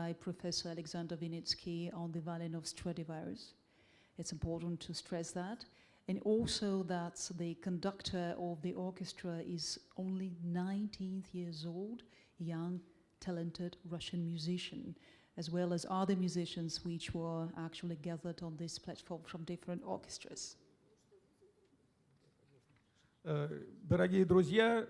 by Professor Alexander Vinitsky on the violin of Stradivarius. It's important to stress that. And also that the conductor of the orchestra is only 19 years old, young, talented Russian musician, as well as other musicians which were actually gathered on this platform from different orchestras. Дорогие друзья,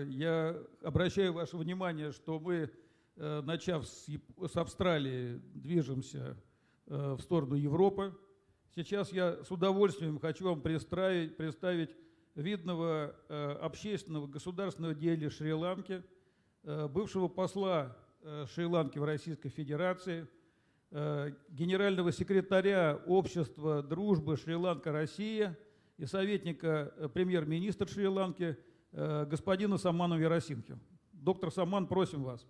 я обращаю ваше внимание, что мы, начав с Австралии, движемся в сторону Европы. Сейчас я с удовольствием хочу вам представить видного общественного государственного деятеля Шри-Ланки, бывшего посла Шри-Ланки в Российской Федерации, генерального секретаря Общества дружбы Шри-Ланка-Россия и советника премьер-министра Шри-Ланки господина Самана Weerasinghe. Доктор Саман, просим вас.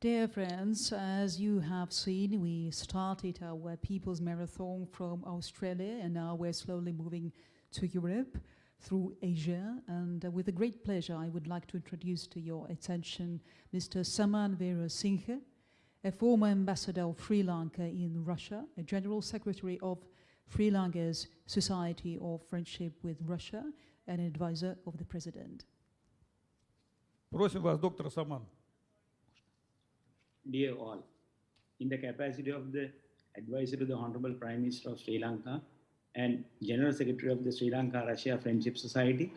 Dear friends, as you have seen, we started our People's Marathon from Australia, and now we're slowly moving to Europe through Asia. And with a great pleasure, I would like to introduce to your attention Mr. Saman Weerasinghe, a former ambassador of Sri Lanka in Russia, a general secretary of Sri Lanka's Society of Friendship with Russia, and an advisor of the president. Просим вас, доктор Саман. Dear all, in the capacity of the advisor to the Honorable Prime Minister of Sri Lanka and General Secretary of the Sri Lanka-Russia Friendship Society,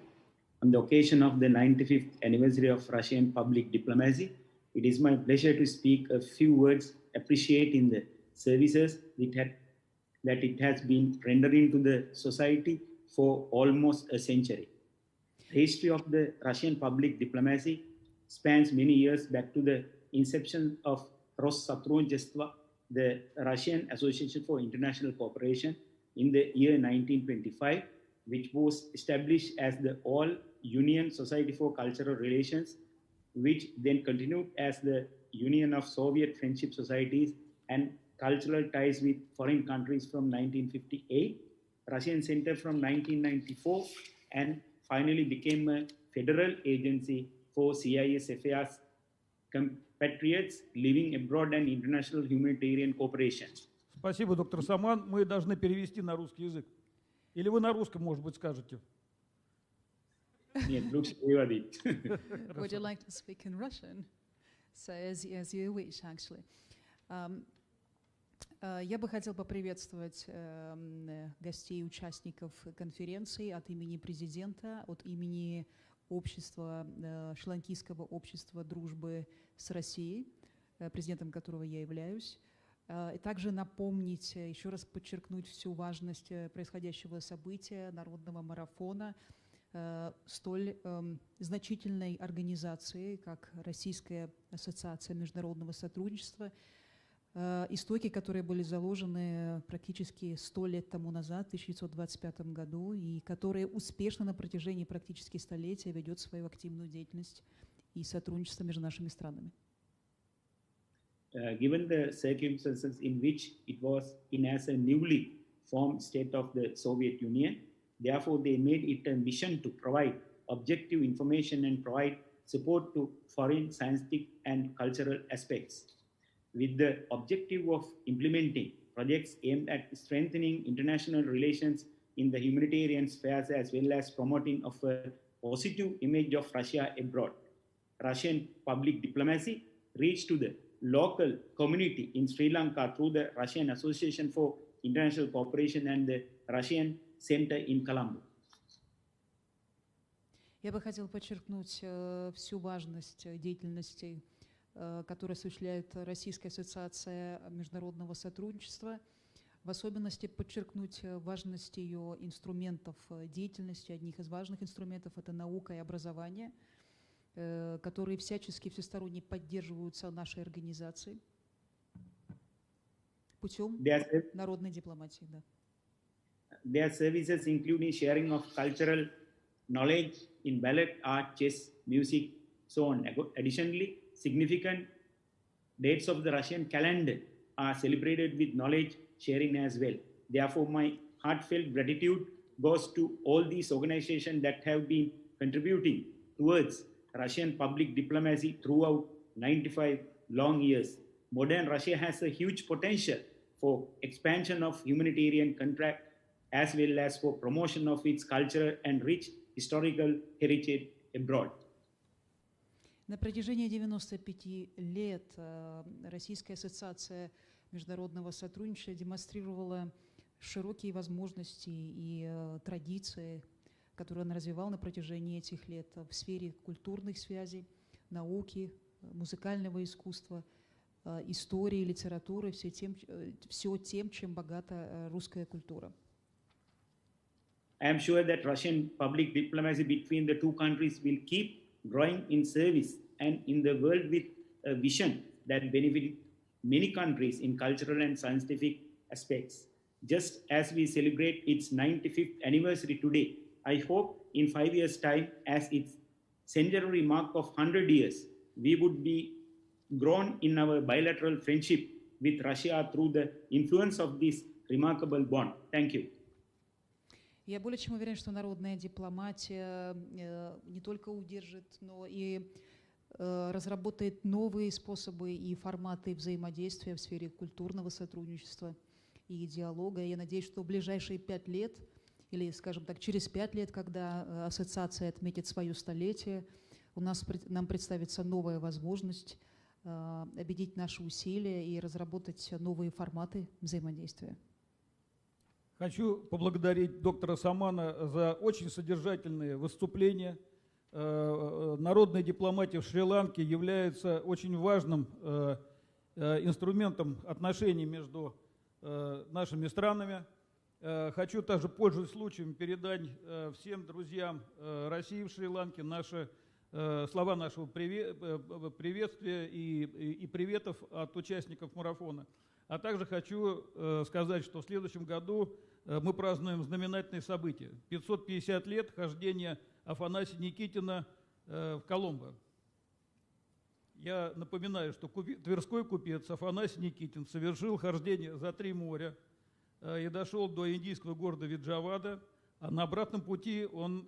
on the occasion of the 95th anniversary of Russian public diplomacy, it is my pleasure to speak a few words appreciating the services that it has been rendering to the society for almost a century. The history of the Russian public diplomacy spans many years back to the inception of Rossotruchestvo, the Russian Association for International Cooperation, in the year 1925, which was established as the All-Union Society for Cultural Relations, which then continued as the Union of Soviet Friendship Societies and Cultural Ties with Foreign Countries from 1958, Russian Center from 1994, and finally became a federal agency for CIS affairs compatriots living abroad and international humanitarian cooperation. Спасибо, доктор Саман. Мы должны перевести на русский язык. Или вы на русском, может быть, скажете? Нет, лучше переводить. Would you like to speak in Russian? So as you wish, actually. Я бы хотел поприветствовать гостей, участников конференции от имени президента, от имени общества, Шри-Ланкийского общества дружбы с Россией, президентом которого я являюсь. И также напомнить, еще раз подчеркнуть всю важность происходящего события, народного марафона, столь значительной организации, как Российская ассоциация международного сотрудничества, истоки, которые были заложены практически 100 лет тому назад, в 1925 году, и которые успешно на протяжении практически столетия ведет свою активную деятельность и сотрудничество между нашими странами. Given the circumstances in which it was in as a newly formed state of the Soviet Union, therefore they made it a mission to provide objective information and provide support to foreign scientific and cultural aspects, with the objective of implementing projects aimed at strengthening international relations in the humanitarian spheres as well as promoting of a positive image of Russia abroad. Russian public diplomacy reached to the local community in Sri Lanka through the Russian Association for International Cooperation and the Russian Center in Colombo. Я бы хотел подчеркнуть всю важность деятельности, которую осуществляет Российская ассоциация международного сотрудничества, в особенности подчеркнуть важность ее инструментов деятельности. Одних из важных инструментов — это наука и образование, которые всячески, всесторонне поддерживаются нашей организацией путем народной дипломатии. Да. Their services include sharing of cultural knowledge in ballet, art, chess, music, so on. Additionally, significant dates of the Russian calendar are celebrated with knowledge sharing as well. Therefore, my heartfelt gratitude goes to all these organizations that have been contributing towards Russian public diplomacy throughout 95 long years. modern Russia has a huge potential for expansion of humanitarian contract as well as for promotion of its cultural and rich historical heritage abroad. На протяжении 95 лет Российская ассоциация международного сотрудничества демонстрировала широкие возможности и традиции, которые она развивала на протяжении этих лет в сфере культурных связей, науки, музыкального искусства, истории, литературы, все тем, чем богата русская культура. I am sure that Russian public diplomacy between the two countries will keep growing in service and in the world with a vision that benefits many countries in cultural and scientific aspects. Just as we celebrate its 95th anniversary today, I hope in 5 years' time, as its centenary mark of 100 years, we would be grown in our bilateral friendship with Russia through the influence of this remarkable bond. Thank you. Я более чем уверен, что народная дипломатия не только удержит, но и разработает новые способы и форматы взаимодействия в сфере культурного сотрудничества и диалога. Я надеюсь, что в ближайшие 5 лет, или, скажем так, через 5 лет, когда ассоциация отметит свое столетие, нам представится новая возможность объединить наши усилия и разработать новые форматы взаимодействия. Хочу поблагодарить доктора Самана за очень содержательные выступления. Народная дипломатия в Шри-Ланке является очень важным инструментом отношений между нашими странами. Хочу также, пользуясь случаем, передать всем друзьям России в Шри-Ланке наши слова нашего приветствия и приветов от участников марафона. А также хочу сказать, что в следующем году мы празднуем знаменательные события. 550 лет хождения Афанасия Никитина в Коломбо. Я напоминаю, что тверской купец Афанасий Никитин совершил хождение за 3 моря и дошел до индийского города Виджавада, а на обратном пути он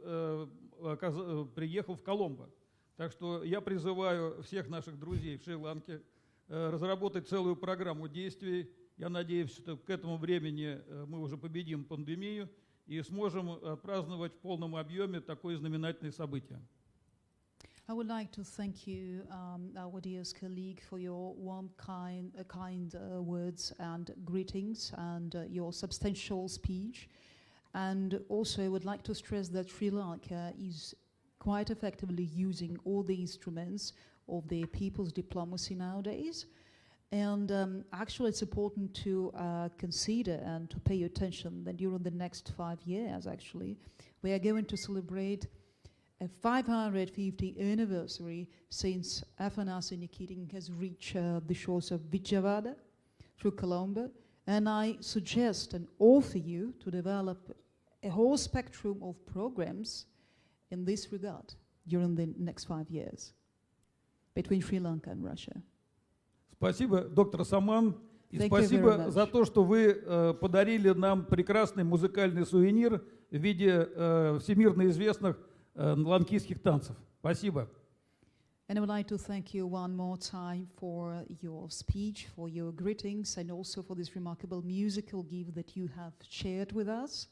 приехал в Коломбо. Так что я призываю всех наших друзей в Шри-Ланке разработать целую программу действий. Я надеюсь, что к этому времени мы уже победим пандемию и сможем отпраздновать в полном объеме такое знаменательное событие. I would like to thank you, our dear colleague, for your warm, kind words and greetings and your substantial speech. And also I would like to stress that Sri Lanka is quite effectively using all the instruments of the people's diplomacy nowadays. And actually it's important to consider and to pay attention that during the next 5 years, actually, we are going to celebrate a 550th anniversary since Afanasy Nikitin has reached the shores of Vijayawada through Colombo. And I suggest and offer you to develop a whole spectrum of programs in this regard during the next 5 years between Sri Lanka and Russia. Спасибо, доктор Саман. И Thank спасибо за то, что вы подарили нам прекрасный музыкальный сувенир в виде всемирно известных ланкийских танцев. Спасибо. And I would like to thank you one more time for your speech, for your greetings, and also for this remarkable musical gift that you have shared with us.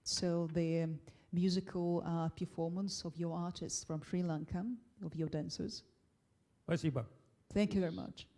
So the musical performance of your artists from Sri Lanka, of your dancers. Спасибо. Thank you very much.